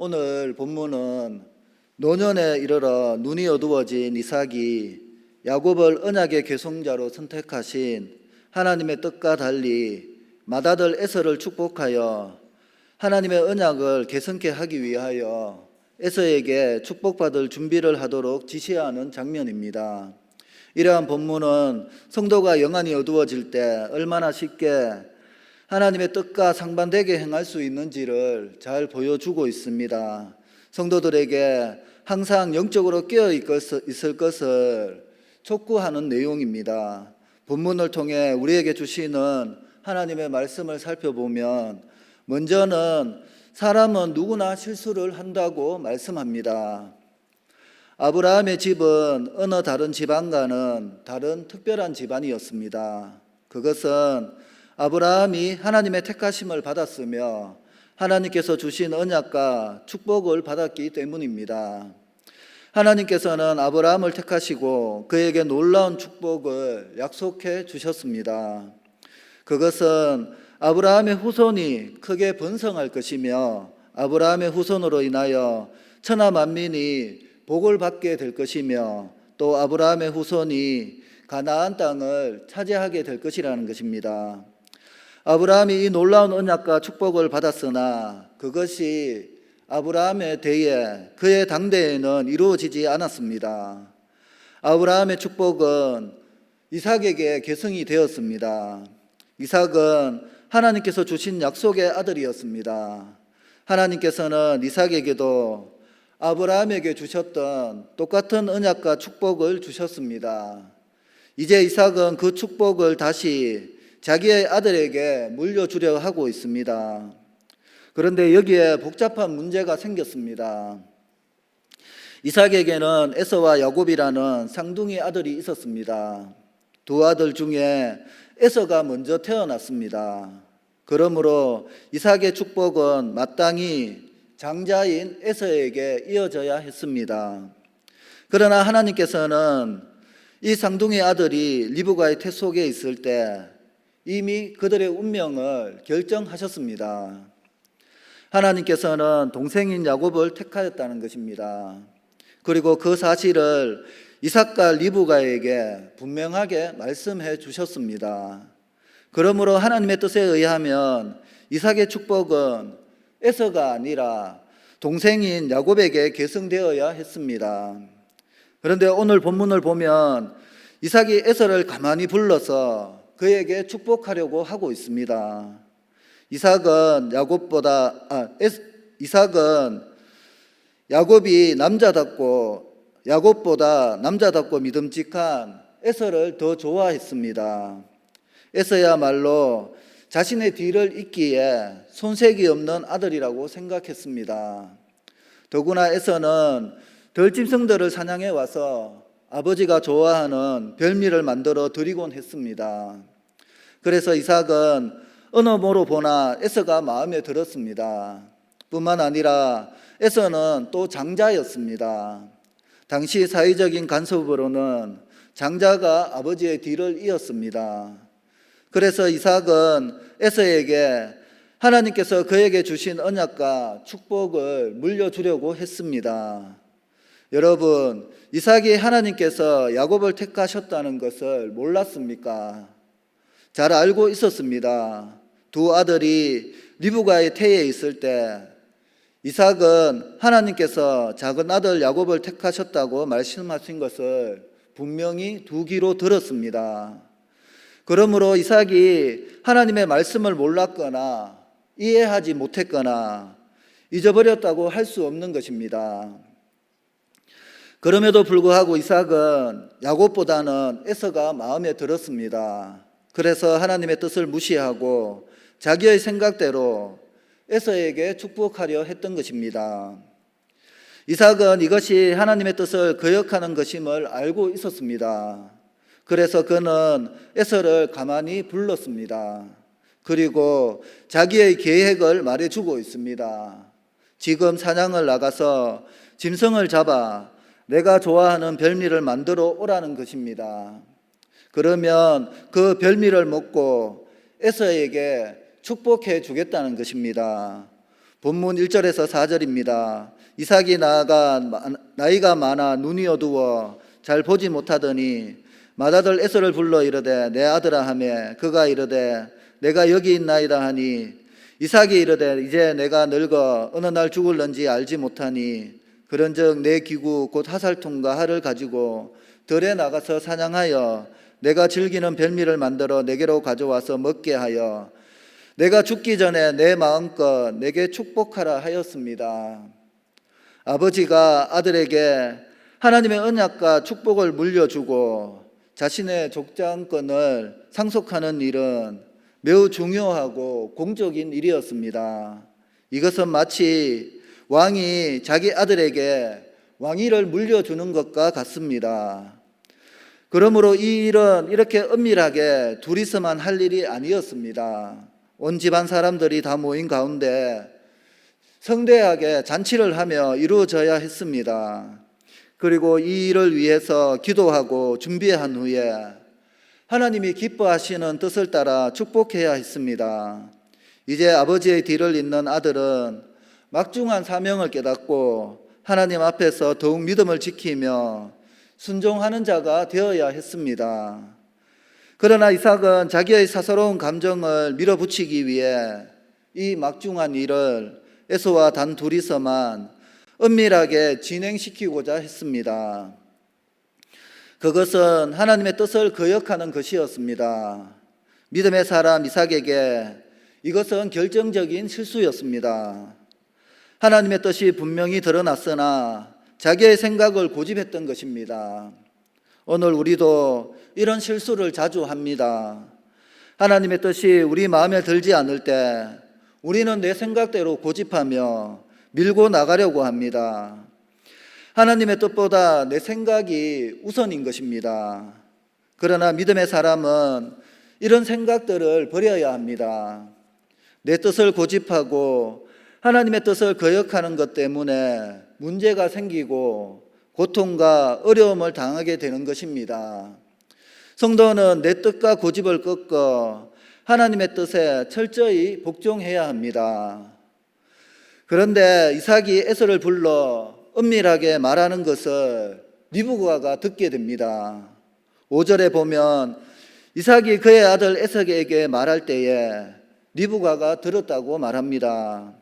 오늘 본문은 노년에 이르러 눈이 어두워진 이삭이 야곱을 언약의 계승자로 선택하신 하나님의 뜻과 달리 맏아들 에서를 축복하여 하나님의 언약을 계승케 하기 위하여 에서에게 축복받을 준비를 하도록 지시하는 장면입니다. 이러한 본문은 성도가 영안이 어두워질 때 얼마나 쉽게 하나님의 뜻과 상반되게 행할 수 있는지를 잘 보여주고 있습니다. 성도들에게 항상 영적으로 깨어 있을 것을 촉구하는 내용입니다. 본문을 통해 우리에게 주시는 하나님의 말씀을 살펴보면 먼저는 사람은 누구나 실수를 한다고 말씀합니다. 아브라함의 집은 어느 다른 집안과는 다른 특별한 집안이었습니다. 그것은 아브라함이 하나님의 택하심을 받았으며 하나님께서 주신 언약과 축복을 받았기 때문입니다. 하나님께서는 아브라함을 택하시고 그에게 놀라운 축복을 약속해 주셨습니다. 그것은 아브라함의 후손이 크게 번성할 것이며 아브라함의 후손으로 인하여 천하 만민이 복을 받게 될 것이며 또 아브라함의 후손이 가나안 땅을 차지하게 될 것이라는 것입니다. 아브라함이 이 놀라운 언약과 축복을 받았으나 그것이 아브라함의 대에 그의 당대에는 이루어지지 않았습니다. 아브라함의 축복은 이삭에게 계승이 되었습니다. 이삭은 하나님께서 주신 약속의 아들이었습니다. 하나님께서는 이삭에게도 아브라함에게 주셨던 똑같은 언약과 축복을 주셨습니다. 이제 이삭은 그 축복을 다시 자기의 아들에게 물려주려 하고 있습니다. 그런데 여기에 복잡한 문제가 생겼습니다. 이삭에게는 에서와 야곱이라는 쌍둥이 아들이 있었습니다. 두 아들 중에 에서가 먼저 태어났습니다. 그러므로 이삭의 축복은 마땅히 장자인 에서에게 이어져야 했습니다. 그러나 하나님께서는 이 쌍둥이 아들이 리브가의 태 속에 있을 때 이미 그들의 운명을 결정하셨습니다. 하나님께서는 동생인 야곱을 택하였다는 것입니다. 그리고 그 사실을 이삭과 리브가에게 분명하게 말씀해 주셨습니다. 그러므로 하나님의 뜻에 의하면 이삭의 축복은 에서가 아니라 동생인 야곱에게 계승되어야 했습니다. 그런데 오늘 본문을 보면 이삭이 에서를 가만히 불러서 그에게 축복하려고 하고 있습니다. 이삭은 야곱이 야곱보다 남자답고 믿음직한 에서를 더 좋아했습니다. 에서야말로 자신의 뒤를 잇기에 손색이 없는 아들이라고 생각했습니다. 더구나 에서는 들짐승들을 사냥해 와서 아버지가 좋아하는 별미를 만들어 드리곤 했습니다. 그래서 이삭은 어느 모로 보나 에서가 마음에 들었습니다. 뿐만 아니라 에서는 또 장자였습니다. 당시 사회적인 간섭으로는 장자가 아버지의 뒤를 이었습니다. 그래서 이삭은 에서에게 하나님께서 그에게 주신 언약과 축복을 물려주려고 했습니다. 여러분, 이삭이 하나님께서 야곱을 택하셨다는 것을 몰랐습니까? 잘 알고 있었습니다. 두 아들이 리브가의 태에 있을 때 이삭은 하나님께서 작은 아들 야곱을 택하셨다고 말씀하신 것을 분명히 두 귀로 들었습니다. 그러므로 이삭이 하나님의 말씀을 몰랐거나 이해하지 못했거나 잊어버렸다고 할 수 없는 것입니다. 그럼에도 불구하고 이삭은 야곱보다는 에서가 마음에 들었습니다. 그래서 하나님의 뜻을 무시하고 자기의 생각대로 에서에게 축복하려 했던 것입니다. 이삭은 이것이 하나님의 뜻을 거역하는 것임을 알고 있었습니다. 그래서 그는 에서를 가만히 불렀습니다. 그리고 자기의 계획을 말해주고 있습니다. 지금 사냥을 나가서 짐승을 잡아 내가 좋아하는 별미를 만들어 오라는 것입니다. 그러면 그 별미를 먹고 에서에게 축복해 주겠다는 것입니다. 본문 1절에서 4절입니다. 이삭이 나이가 많아 눈이 어두워 잘 보지 못하더니 맏아들 에서를 불러 이르되 내 아들아 하매 그가 이르되 내가 여기 있나이다 하니 이삭이 이르되 이제 내가 늙어 어느 날 죽을런지 알지 못하니 그런즉 내 기구 곧 하살통과 활을 가지고 들에 나가서 사냥하여 내가 즐기는 별미를 만들어 내게로 가져와서 먹게 하여 내가 죽기 전에 내 마음껏 내게 축복하라 하였습니다. 아버지가 아들에게 하나님의 언약과 축복을 물려주고 자신의 족장권을 상속하는 일은 매우 중요하고 공적인 일이었습니다. 이것은 마치 왕이 자기 아들에게 왕위를 물려주는 것과 같습니다. 그러므로 이 일은 이렇게 은밀하게 둘이서만 할 일이 아니었습니다. 온 집안 사람들이 다 모인 가운데 성대하게 잔치를 하며 이루어져야 했습니다. 그리고 이 일을 위해서 기도하고 준비한 후에 하나님이 기뻐하시는 뜻을 따라 축복해야 했습니다. 이제 아버지의 뒤를 잇는 아들은 막중한 사명을 깨닫고 하나님 앞에서 더욱 믿음을 지키며 순종하는 자가 되어야 했습니다. 그러나 이삭은 자기의 사사로운 감정을 밀어붙이기 위해 이 막중한 일을 에서와 단 둘이서만 은밀하게 진행시키고자 했습니다. 그것은 하나님의 뜻을 거역하는 것이었습니다. 믿음의 사람 이삭에게 이것은 결정적인 실수였습니다. 하나님의 뜻이 분명히 드러났으나 자기의 생각을 고집했던 것입니다. 오늘 우리도 이런 실수를 자주 합니다. 하나님의 뜻이 우리 마음에 들지 않을 때 우리는 내 생각대로 고집하며 밀고 나가려고 합니다. 하나님의 뜻보다 내 생각이 우선인 것입니다. 그러나 믿음의 사람은 이런 생각들을 버려야 합니다. 내 뜻을 고집하고 하나님의 뜻을 거역하는 것 때문에 문제가 생기고 고통과 어려움을 당하게 되는 것입니다. 성도는 내 뜻과 고집을 꺾어 하나님의 뜻에 철저히 복종해야 합니다. 그런데 이삭이 에서를 불러 은밀하게 말하는 것을 리브가가 듣게 됩니다. 5절에 보면 이삭이 그의 아들 에서에게 말할 때에 리브가가 들었다고 말합니다.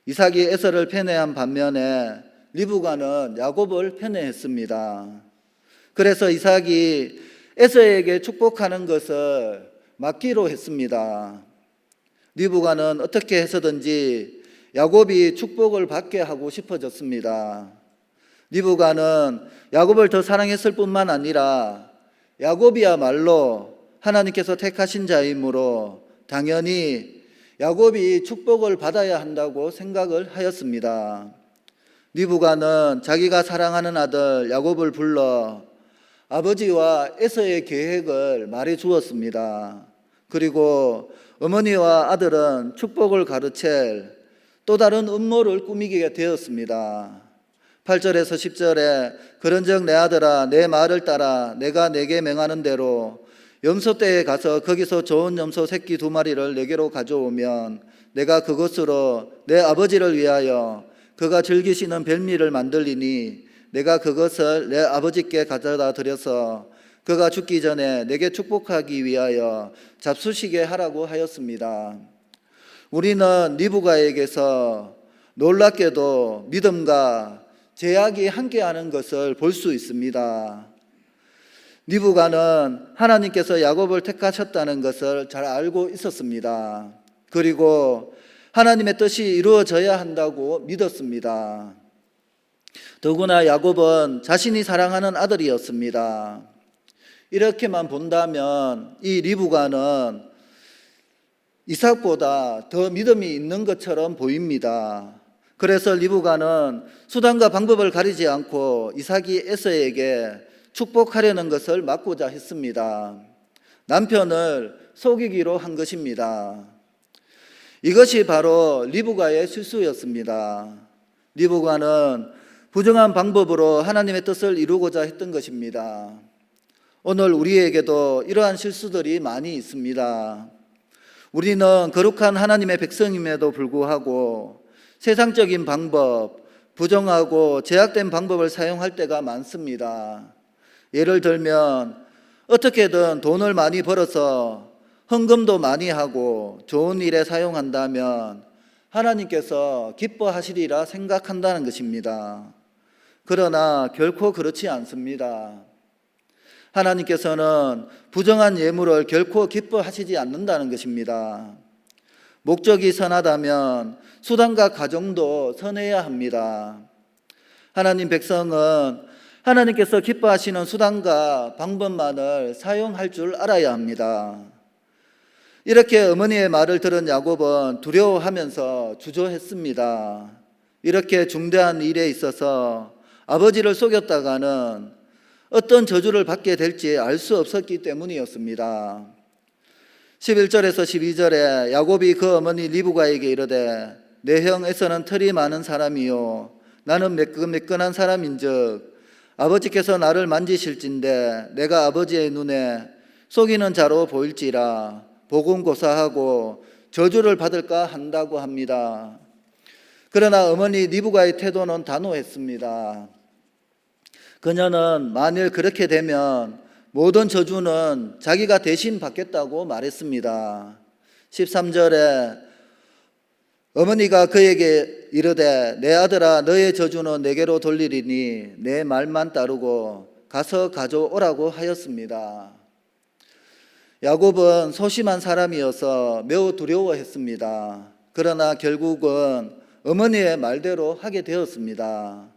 이삭이 에서를 편애한 반면에 리브가는 야곱을 편애했습니다. 그래서 이삭이 에서에게 축복하는 것을 막기로 했습니다. 리브가는 어떻게 해서든지 야곱이 축복을 받게 하고 싶어졌습니다. 리브가는 야곱을 더 사랑했을 뿐만 아니라 야곱이야말로 하나님께서 택하신 자이므로 당연히 야곱이 축복을 받아야 한다고 생각을 하였습니다. 리브가는 자기가 사랑하는 아들 야곱을 불러 아버지와 에서의 계획을 말해 주었습니다. 그리고 어머니와 아들은 축복을 가르칠 또 다른 음모를 꾸미게 되었습니다. 8절에서 10절에 그런즉 내 아들아 내 말을 따라 내가 내게 명하는 대로 염소떼에 가서 거기서 좋은 염소 새끼 2마리를 내게로 가져오면 내가 그것으로 내 아버지를 위하여 그가 즐기시는 별미를 만들리니 내가 그것을 내 아버지께 가져다 드려서 그가 죽기 전에 내게 축복하기 위하여 잡수시게 하라고 하였습니다. 우리는 리브가에게서 놀랍게도 믿음과 제약이 함께하는 것을 볼 수 있습니다. 리브가는 하나님께서 야곱을 택하셨다는 것을 잘 알고 있었습니다. 그리고 하나님의 뜻이 이루어져야 한다고 믿었습니다. 더구나 야곱은 자신이 사랑하는 아들이었습니다. 이렇게만 본다면 이 리브가는 이삭보다 더 믿음이 있는 것처럼 보입니다. 그래서 리브가는 수단과 방법을 가리지 않고 이삭이 에서에게 축복하려는 것을 막고자 했습니다. 남편을 속이기로 한 것입니다. 이것이 바로 리브가의 실수였습니다. 리브가는 부정한 방법으로 하나님의 뜻을 이루고자 했던 것입니다. 오늘 우리에게도 이러한 실수들이 많이 있습니다. 우리는 거룩한 하나님의 백성임에도 불구하고 세상적인 방법, 부정하고 제약된 방법을 사용할 때가 많습니다. 예를 들면 어떻게든 돈을 많이 벌어서 헌금도 많이 하고 좋은 일에 사용한다면 하나님께서 기뻐하시리라 생각한다는 것입니다. 그러나 결코 그렇지 않습니다. 하나님께서는 부정한 예물을 결코 기뻐하시지 않는다는 것입니다. 목적이 선하다면 수단과 과정도 선해야 합니다. 하나님 백성은 하나님께서 기뻐하시는 수단과 방법만을 사용할 줄 알아야 합니다. 이렇게 어머니의 말을 들은 야곱은 두려워하면서 주저했습니다. 이렇게 중대한 일에 있어서 아버지를 속였다가는 어떤 저주를 받게 될지 알 수 없었기 때문이었습니다. 11절에서 12절에 야곱이 그 어머니 리브가에게 이르되 내 형 에서는 털이 많은 사람이요 나는 매끈매끈한 사람인즉 아버지께서 나를 만지실진데 내가 아버지의 눈에 속이는 자로 보일지라 보금고사하고 저주를 받을까 한다고 합니다. 그러나 어머니 리브가의 태도는 단호했습니다. 그녀는 만일 그렇게 되면 모든 저주는 자기가 대신 받겠다고 말했습니다. 13절에 어머니가 그에게 이르되 내 아들아 너의 저주는 내게로 돌리리니 내 말만 따르고 가서 가져오라고 하였습니다. 야곱은 소심한 사람이어서 매우 두려워했습니다. 그러나 결국은 어머니의 말대로 하게 되었습니다.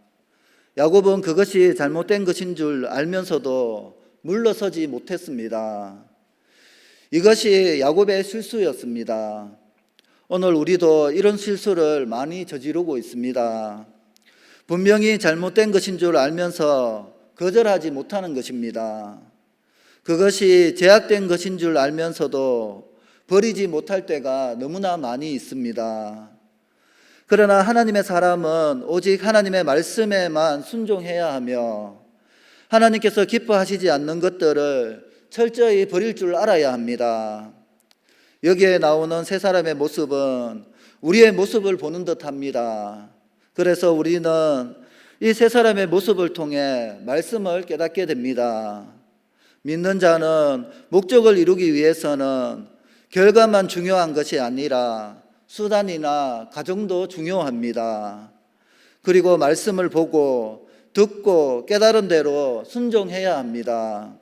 야곱은 그것이 잘못된 것인 줄 알면서도 물러서지 못했습니다. 이것이 야곱의 실수였습니다. 오늘 우리도 이런 실수를 많이 저지르고 있습니다. 분명히 잘못된 것인 줄 알면서 거절하지 못하는 것입니다. 그것이 제약된 것인 줄 알면서도 버리지 못할 때가 너무나 많이 있습니다. 그러나 하나님의 사람은 오직 하나님의 말씀에만 순종해야 하며 하나님께서 기뻐하시지 않는 것들을 철저히 버릴 줄 알아야 합니다. 여기에 나오는 세 사람의 모습은 우리의 모습을 보는 듯합니다. 그래서 우리는 이 세 사람의 모습을 통해 말씀을 깨닫게 됩니다. 믿는 자는 목적을 이루기 위해서는 결과만 중요한 것이 아니라 수단이나 과정도 중요합니다. 그리고 말씀을 보고 듣고 깨달은 대로 순종해야 합니다.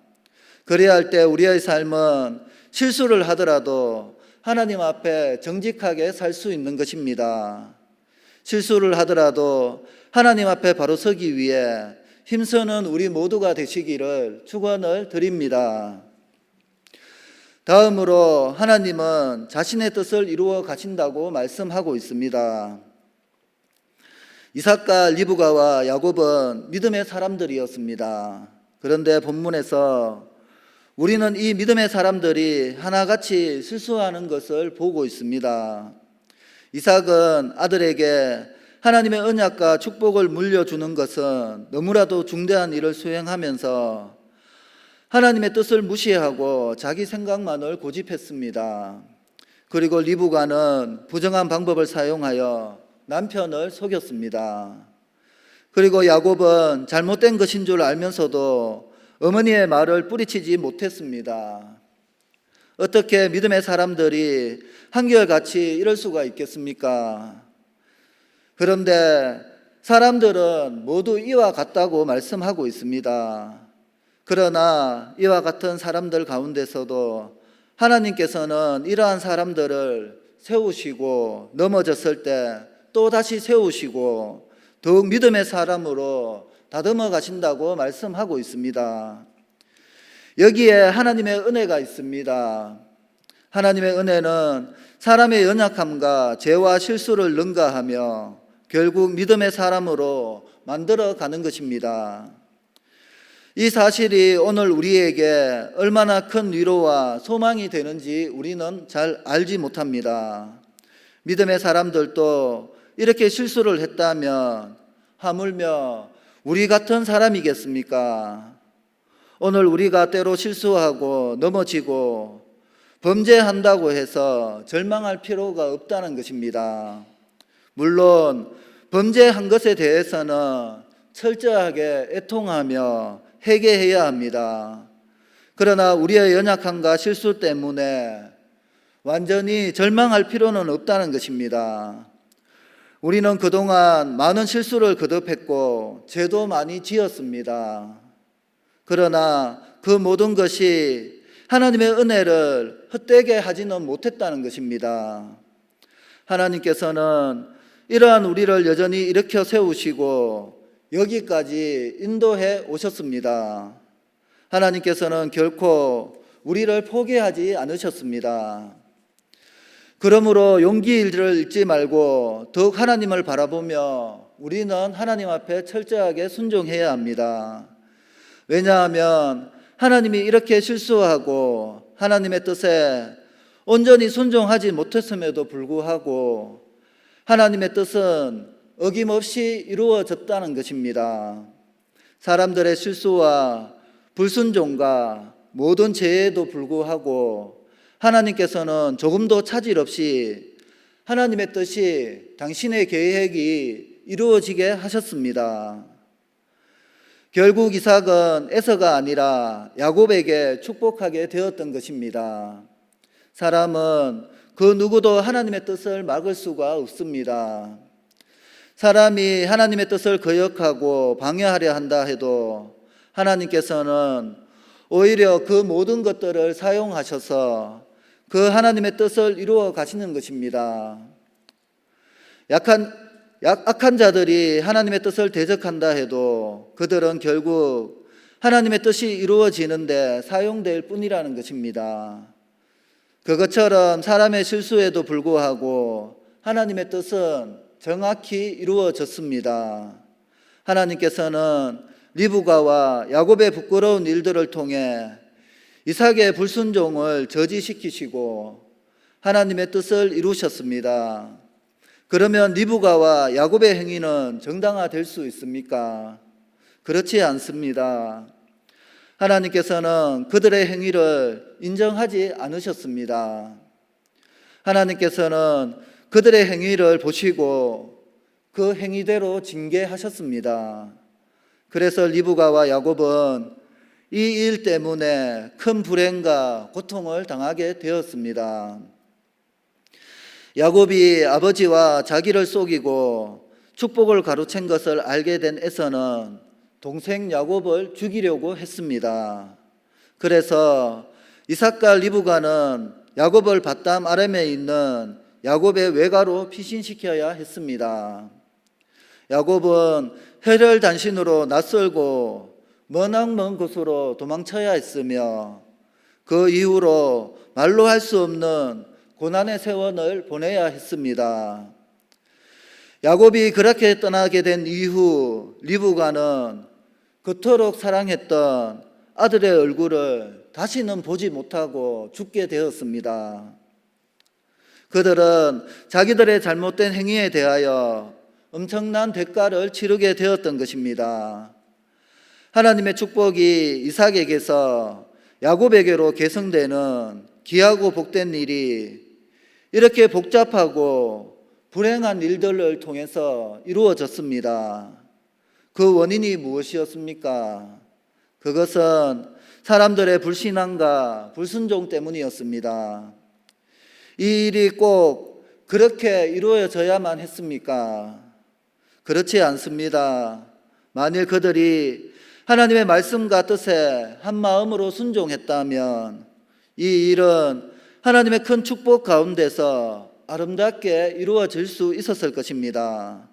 그래야 할 때 우리의 삶은 실수를 하더라도 하나님 앞에 정직하게 살 수 있는 것입니다. 실수를 하더라도 하나님 앞에 바로 서기 위해 힘쓰는 우리 모두가 되시기를 축원을 드립니다. 다음으로 하나님은 자신의 뜻을 이루어 가신다고 말씀하고 있습니다. 이삭과 리브가와 야곱은 믿음의 사람들이었습니다. 그런데 본문에서 우리는 이 믿음의 사람들이 하나같이 실수하는 것을 보고 있습니다. 이삭은 아들에게 하나님의 언약과 축복을 물려주는 것은 너무나도 중대한 일을 수행하면서 하나님의 뜻을 무시하고 자기 생각만을 고집했습니다. 그리고 리브가는 부정한 방법을 사용하여 남편을 속였습니다. 그리고 야곱은 잘못된 것인 줄 알면서도 어머니의 말을 뿌리치지 못했습니다. 어떻게 믿음의 사람들이 한결같이 이럴 수가 있겠습니까? 그런데 사람들은 모두 이와 같다고 말씀하고 있습니다. 그러나 이와 같은 사람들 가운데서도 하나님께서는 이러한 사람들을 세우시고 넘어졌을 때 또 다시 세우시고 더욱 믿음의 사람으로 다듬어 가신다고 말씀하고 있습니다. 여기에 하나님의 은혜가 있습니다. 하나님의 은혜는 사람의 연약함과 죄와 실수를 능가하며 결국 믿음의 사람으로 만들어 가는 것입니다. 이 사실이 오늘 우리에게 얼마나 큰 위로와 소망이 되는지 우리는 잘 알지 못합니다. 믿음의 사람들도 이렇게 실수를 했다면 하물며 우리 같은 사람이겠습니까? 오늘 우리가 때로 실수하고 넘어지고 범죄한다고 해서 절망할 필요가 없다는 것입니다. 물론 범죄한 것에 대해서는 철저하게 애통하며 회개해야 합니다. 그러나 우리의 연약함과 실수 때문에 완전히 절망할 필요는 없다는 것입니다. 우리는 그동안 많은 실수를 거듭했고 죄도 많이 지었습니다. 그러나 그 모든 것이 하나님의 은혜를 헛되게 하지는 못했다는 것입니다. 하나님께서는 이러한 우리를 여전히 일으켜 세우시고 여기까지 인도해 오셨습니다. 하나님께서는 결코 우리를 포기하지 않으셨습니다. 그러므로 용기를 잃지 말고 더욱 하나님을 바라보며 우리는 하나님 앞에 철저하게 순종해야 합니다. 왜냐하면 하나님이 이렇게 실수하고 하나님의 뜻에 온전히 순종하지 못했음에도 불구하고 하나님의 뜻은 어김없이 이루어졌다는 것입니다. 사람들의 실수와 불순종과 모든 죄에도 불구하고 하나님께서는 조금도 차질 없이 하나님의 뜻이 당신의 계획이 이루어지게 하셨습니다. 결국 이삭은 에서가 아니라 야곱에게 축복하게 되었던 것입니다. 사람은 그 누구도 하나님의 뜻을 막을 수가 없습니다. 사람이 하나님의 뜻을 거역하고 방해하려 한다 해도 하나님께서는 오히려 그 모든 것들을 사용하셔서 그 하나님의 뜻을 이루어 가시는 것입니다. 악한 자들이 하나님의 뜻을 대적한다 해도 그들은 결국 하나님의 뜻이 이루어지는데 사용될 뿐이라는 것입니다. 그것처럼 사람의 실수에도 불구하고 하나님의 뜻은 정확히 이루어졌습니다. 하나님께서는 리브가와 야곱의 부끄러운 일들을 통해 이삭의 불순종을 저지시키시고 하나님의 뜻을 이루셨습니다. 그러면 리브가와 야곱의 행위는 정당화될 수 있습니까? 그렇지 않습니다. 하나님께서는 그들의 행위를 인정하지 않으셨습니다. 하나님께서는 그들의 행위를 보시고 그 행위대로 징계하셨습니다. 그래서 리브가와 야곱은 이 일 때문에 큰 불행과 고통을 당하게 되었습니다. 야곱이 아버지와 자기를 속이고 축복을 가로챈 것을 알게 된 에서는 동생 야곱을 죽이려고 했습니다. 그래서 이삭과 리브가는 야곱을 밧담 아람에 있는 야곱의 외가로 피신시켜야 했습니다. 야곱은 혈혈단신으로 낯설고 머나먼 곳으로 도망쳐야 했으며 그 이후로 말로 할 수 없는 고난의 세월을 보내야 했습니다. 야곱이 그렇게 떠나게 된 이후 리브가는 그토록 사랑했던 아들의 얼굴을 다시는 보지 못하고 죽게 되었습니다. 그들은 자기들의 잘못된 행위에 대하여 엄청난 대가를 치르게 되었던 것입니다. 하나님의 축복이 이삭에게서 야곱에게로 계승되는 귀하고 복된 일이 이렇게 복잡하고 불행한 일들을 통해서 이루어졌습니다. 그 원인이 무엇이었습니까? 그것은 사람들의 불신앙과 불순종 때문이었습니다. 이 일이 꼭 그렇게 이루어져야만 했습니까? 그렇지 않습니다. 만일 그들이 하나님의 말씀과 뜻에 한 마음으로 순종했다면 이 일은 하나님의 큰 축복 가운데서 아름답게 이루어질 수 있었을 것입니다.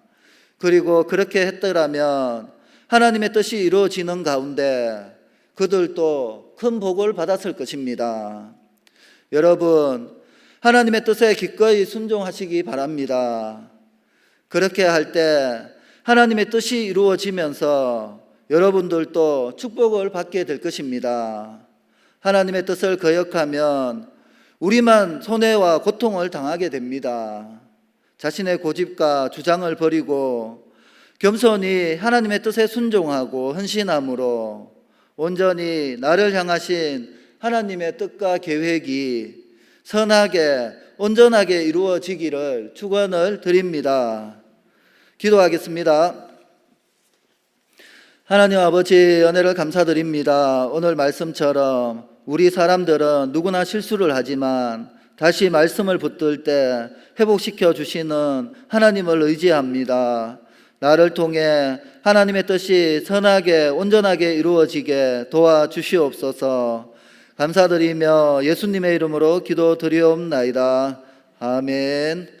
그리고 그렇게 했더라면 하나님의 뜻이 이루어지는 가운데 그들도 큰 복을 받았을 것입니다. 여러분, 하나님의 뜻에 기꺼이 순종하시기 바랍니다. 그렇게 할 때 하나님의 뜻이 이루어지면서 여러분들도 축복을 받게 될 것입니다. 하나님의 뜻을 거역하면 우리만 손해와 고통을 당하게 됩니다. 자신의 고집과 주장을 버리고 겸손히 하나님의 뜻에 순종하고 헌신함으로 온전히 나를 향하신 하나님의 뜻과 계획이 선하게 온전하게 이루어지기를 축원을 드립니다. 기도하겠습니다. 하나님 아버지, 은혜를 감사드립니다. 오늘 말씀처럼 우리 사람들은 누구나 실수를 하지만 다시 말씀을 붙들 때 회복시켜 주시는 하나님을 의지합니다. 나를 통해 하나님의 뜻이 선하게 온전하게 이루어지게 도와주시옵소서. 감사드리며 예수님의 이름으로 기도드리옵나이다. 아멘.